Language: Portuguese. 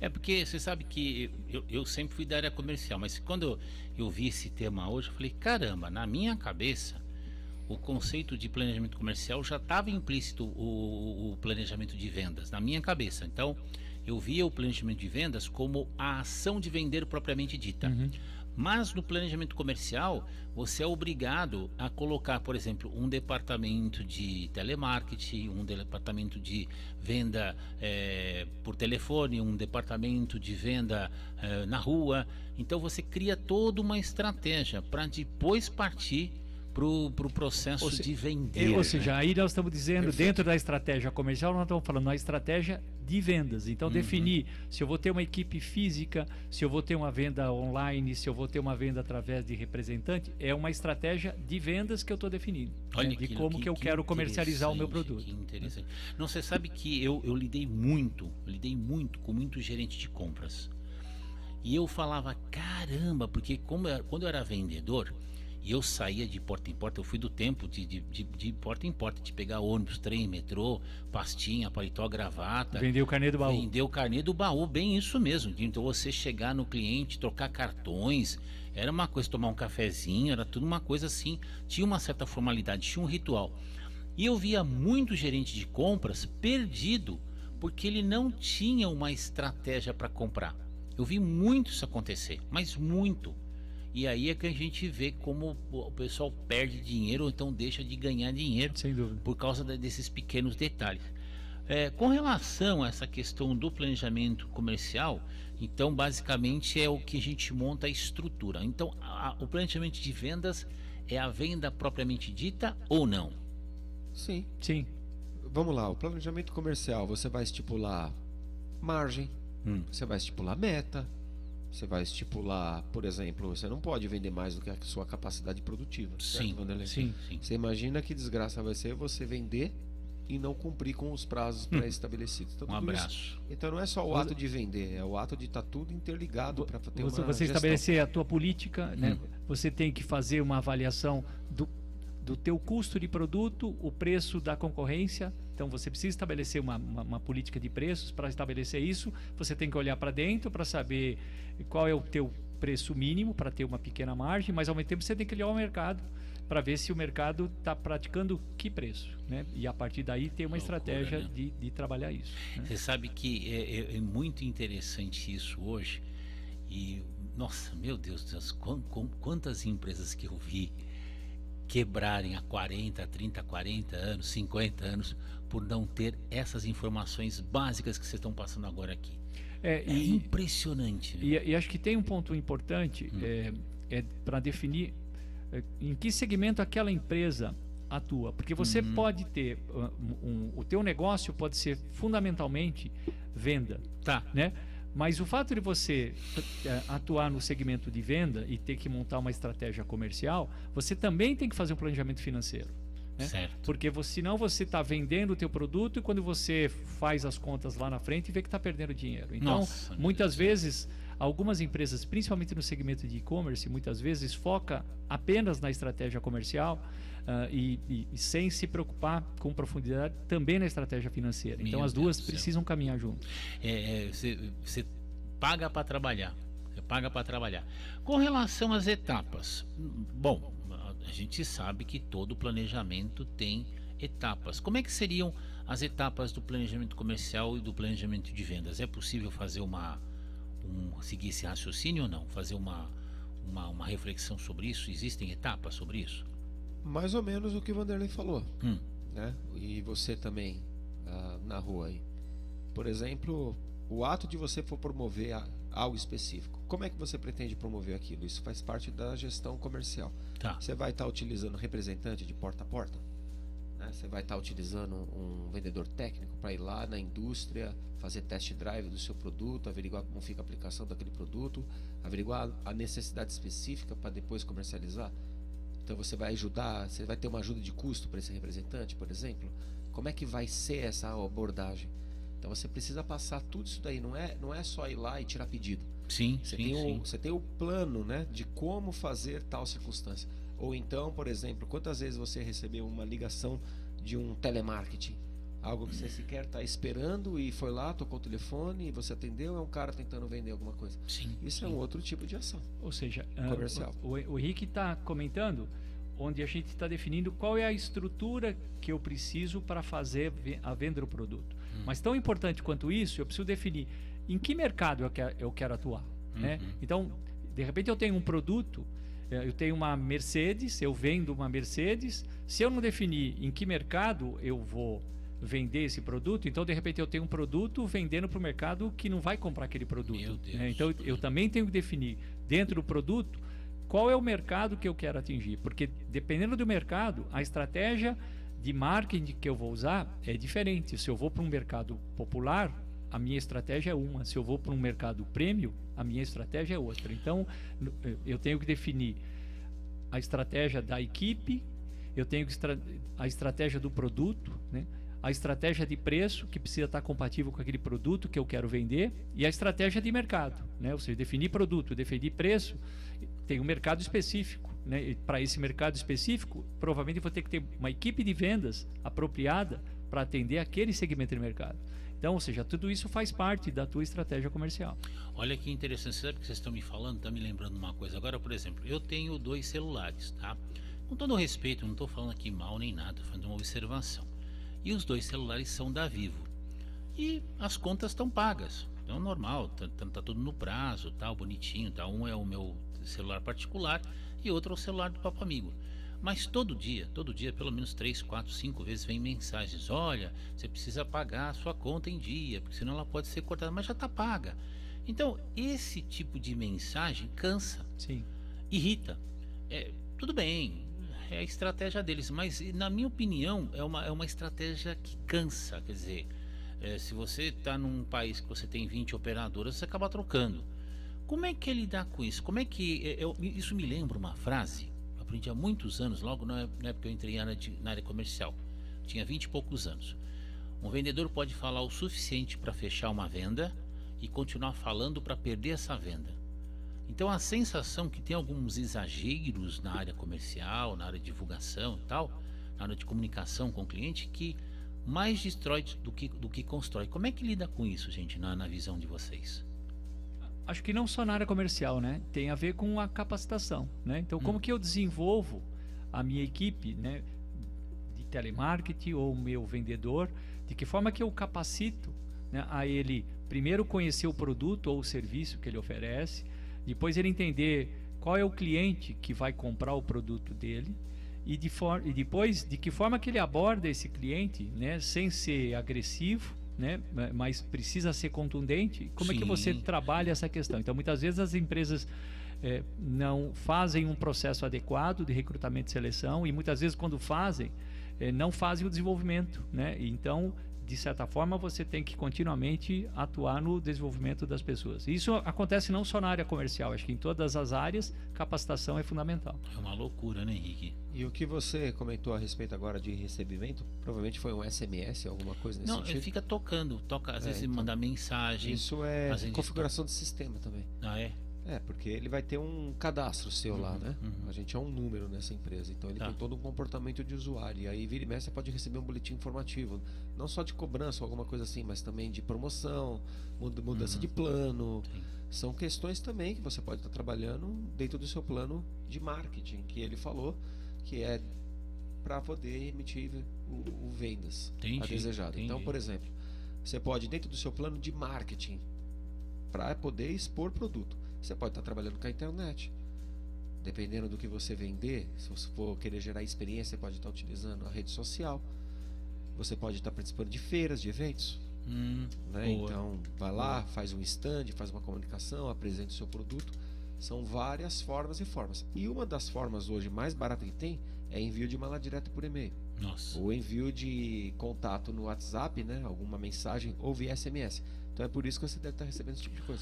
É porque você sabe que eu sempre fui da área comercial, mas quando eu vi esse tema hoje, eu falei, caramba, na minha cabeça, o conceito de planejamento comercial já estava implícito o planejamento de vendas na minha cabeça. Então, eu via o planejamento de vendas como a ação de vender propriamente dita. Uhum. Mas no planejamento comercial, você é obrigado a colocar, por exemplo, um departamento de telemarketing, um departamento de venda por telefone, um departamento de venda na rua. Então você cria toda uma estratégia para depois partir para o processo de vender. Ou seja, aí nós estamos dizendo, Perfeito. dentro da estratégia comercial, nós estamos falando na estratégia de vendas. Então, definir se eu vou ter uma equipe física, se eu vou ter uma venda online, se eu vou ter uma venda através de representante, é uma estratégia de vendas que eu estou definindo. Olha Né? De como que eu quero comercializar o meu produto. Que interessante. Não, você sabe que eu lidei muito com muito gerente de compras. E eu falava, caramba, porque quando eu era vendedor, e eu saía de porta em porta, eu fui do tempo de porta em porta, de pegar ônibus, trem, metrô, pastinha, paletó, gravata. Vender o carnê do baú. Vender o carnê do baú, bem isso mesmo. Então você chegar no cliente, trocar cartões, era uma coisa, tomar um cafezinho, era tudo uma coisa assim, tinha uma certa formalidade, tinha um ritual. E eu via muito gerente de compras perdido, porque ele não tinha uma estratégia para comprar. Eu vi muito isso acontecer, mas muito. E aí é que a gente vê como o pessoal perde dinheiro ou então deixa de ganhar dinheiro. Sem dúvida. Por causa desses pequenos detalhes. Com relação a essa questão do planejamento comercial, então basicamente é o que a gente monta a estrutura. Então o planejamento de vendas é a venda propriamente dita ou não? Sim. Sim. Vamos lá, o planejamento comercial, você vai estipular margem, você vai estipular meta, você vai estipular, por exemplo, você não pode vender mais do que a sua capacidade produtiva. Sim, certo, Vanderlei? sim. Você imagina que desgraça vai ser você vender e não cumprir com os prazos pré-estabelecidos. Então, Um tudo abraço. isso- então não é só o ato de vender, é o ato de estar tudo interligado para ter uma Você gestão. estabelecer a tua política, né? Você tem que fazer uma avaliação do teu custo de produto, o preço da concorrência. Então você precisa estabelecer uma política de preços. Para estabelecer isso, você tem que olhar para dentro para saber qual é o teu preço mínimo para ter uma pequena margem, mas ao mesmo tempo você tem que olhar o mercado para ver se o mercado está praticando que preço, né? E a partir daí ter uma Loucura, estratégia né? de trabalhar isso, né? Você sabe que é muito interessante isso hoje. E, nossa, meu Deus do céu, quantas empresas que eu vi quebrarem há 40, 30, 40 anos, 50 anos, por não ter essas informações básicas que vocês estão passando agora aqui. É impressionante. Né? E acho que tem um ponto importante para definir em que segmento aquela empresa atua, porque você pode ter o teu negócio pode ser fundamentalmente venda, Tá. né? Mas o fato de você atuar no segmento de venda e ter que montar uma estratégia comercial, você também tem que fazer um planejamento financeiro. Né? Certo. Porque senão você está vendendo o teu produto e quando você faz as contas lá na frente vê que está perdendo dinheiro. Então, Nossa, muitas vezes, algumas empresas, principalmente no segmento de e-commerce, muitas vezes foca apenas na estratégia comercial e sem se preocupar com profundidade também na estratégia financeira. Então, Meu as duas Deus do céu. precisam caminhar junto. Você paga para trabalhar. Você paga para trabalhar. Com relação às etapas, bom, a gente sabe que todo planejamento tem etapas. Como é que seriam as etapas do planejamento comercial e do planejamento de vendas? É possível fazer seguir esse raciocínio ou não? Fazer uma reflexão sobre isso? Existem etapas sobre isso? Mais ou menos o que o Vanderlei falou, né? E você também na rua aí. Por exemplo, o ato de você for promover algo específico. Como é que você pretende promover aquilo? Isso faz parte da gestão comercial. Tá. Você vai estar utilizando representante de porta a porta? Né? Você vai estar utilizando um vendedor técnico para ir lá na indústria, fazer test drive do seu produto, averiguar como fica a aplicação daquele produto, averiguar a necessidade específica para depois comercializar? Então você vai ajudar, você vai ter uma ajuda de custo para esse representante, por exemplo? Como é que vai ser essa abordagem? Então você precisa passar tudo isso daí, não é só ir lá e tirar pedido. Sim, Você tem o plano, né, de como fazer tal circunstância. Ou então, por exemplo, quantas vezes você recebeu uma ligação de um telemarketing Algo que você sequer está esperando e foi lá, tocou o telefone e você atendeu, é um cara tentando vender alguma coisa. Sim. Isso é um outro tipo de ação. Ou seja, Comercial. o Henrique está comentando onde a gente está definindo qual é a estrutura que eu preciso para fazer a venda do produto. Mas tão importante quanto isso, eu preciso definir em que mercado eu quero atuar. Né? Então, de repente eu tenho um produto, eu tenho uma Mercedes, eu vendo uma Mercedes. Se eu não definir em que mercado eu vou vender esse produto, então de repente eu tenho um produto vendendo para o mercado que não vai comprar aquele produto. Meu Deus. Né? Então eu também tenho que definir dentro do produto qual é o mercado que eu quero atingir, porque dependendo do mercado, a estratégia de marketing que eu vou usar é diferente. Se eu vou para um mercado popular, a minha estratégia é uma. Se eu vou para um mercado premium, a minha estratégia é outra. Então eu tenho que definir a estratégia da equipe, eu tenho que a estratégia do produto, né? A estratégia de preço, que precisa estar compatível com aquele produto que eu quero vender, e a estratégia de mercado, né? Ou seja, definir produto, definir preço, tem um mercado específico, né? Para esse mercado específico, provavelmente eu vou ter que ter uma equipe de vendas apropriada para atender aquele segmento de mercado. Então, ou seja, tudo isso faz parte da tua estratégia comercial. Olha que interessante, sabe o que vocês estão me falando? Está me lembrando uma coisa. Agora, por exemplo, eu tenho 2 celulares, tá? Com todo respeito, não estou falando aqui mal nem nada, estou fazendo uma observação. E os 2 celulares são da Vivo. E as contas estão pagas. Então, normal, tá tudo no prazo, tal, bonitinho, tá? Um é o meu celular particular e outro é o celular do papo amigo. Mas todo dia, pelo menos 3, 4, 5 vezes vem mensagens. Olha, você precisa pagar a sua conta em dia, porque senão ela pode ser cortada, mas já está paga. Então, esse tipo de mensagem cansa, Sim. irrita. Tudo bem, é a estratégia deles, mas na minha opinião é uma estratégia que cansa. Quer dizer, se você está num país que você tem 20 operadoras, você acaba trocando. Como é que é lidar com isso? Como é que isso me lembra uma frase que eu aprendi há muitos anos, logo na época que eu entrei na área comercial. Tinha 20 e poucos anos. Um vendedor pode falar o suficiente para fechar uma venda e continuar falando para perder essa venda. Então a sensação que tem alguns exageros na área comercial, na área de divulgação e tal, na área de comunicação com o cliente, que mais destrói do que constrói. Como é que lida com isso, gente, na visão de vocês? Acho que não só na área comercial, né? Tem a ver com a capacitação, né? Então, como que eu desenvolvo a minha equipe, né, de telemarketing ou o meu vendedor? De que forma que eu capacito, né, a ele primeiro conhecer o produto ou o serviço que ele oferece, depois ele entender qual é o cliente que vai comprar o produto dele e depois de que forma que ele aborda esse cliente, né, sem ser agressivo, né, mas precisa ser contundente. Como é que você trabalha essa questão? Então, muitas vezes as empresas não fazem um processo adequado de recrutamento e seleção, e muitas vezes quando fazem, não fazem o desenvolvimento, né? Então, de certa forma, você tem que continuamente atuar no desenvolvimento das pessoas. Isso acontece não só na área comercial, acho que em todas as áreas, capacitação é fundamental. É uma loucura, né, Henrique? E o que você comentou a respeito agora de recebimento, provavelmente foi um SMS, alguma coisa nesse sentido? Não, ele fica toca, às vezes então, manda mensagem. Isso é configuração de sistema também. Ah, é? Porque ele vai ter um cadastro seu lá, né? A gente é um número nessa empresa, então ele tem todo um comportamento de usuário. E aí vira e mexe, você pode receber um boletim informativo, não só de cobrança ou alguma coisa assim, mas também de promoção, mudança de plano. Sim. São questões também que você pode estar trabalhando dentro do seu plano de marketing, que ele falou que é para poder emitir o vendas a desejado. Então, por exemplo, você pode, dentro do seu plano de marketing, para poder expor produto, você pode estar trabalhando com a internet. Dependendo do que você vender, se você for querer gerar experiência, você pode estar utilizando a rede social. Você pode estar participando de feiras, de eventos. Né? Então, vai lá, faz um stand, faz uma comunicação, apresenta o seu produto. São várias formas e formas. E uma das formas hoje mais barata que tem é envio de mala direta por e-mail. Nossa. Ou envio de contato no WhatsApp, né? Alguma mensagem, ou via SMS. Então é por isso que você deve estar recebendo esse tipo de coisa.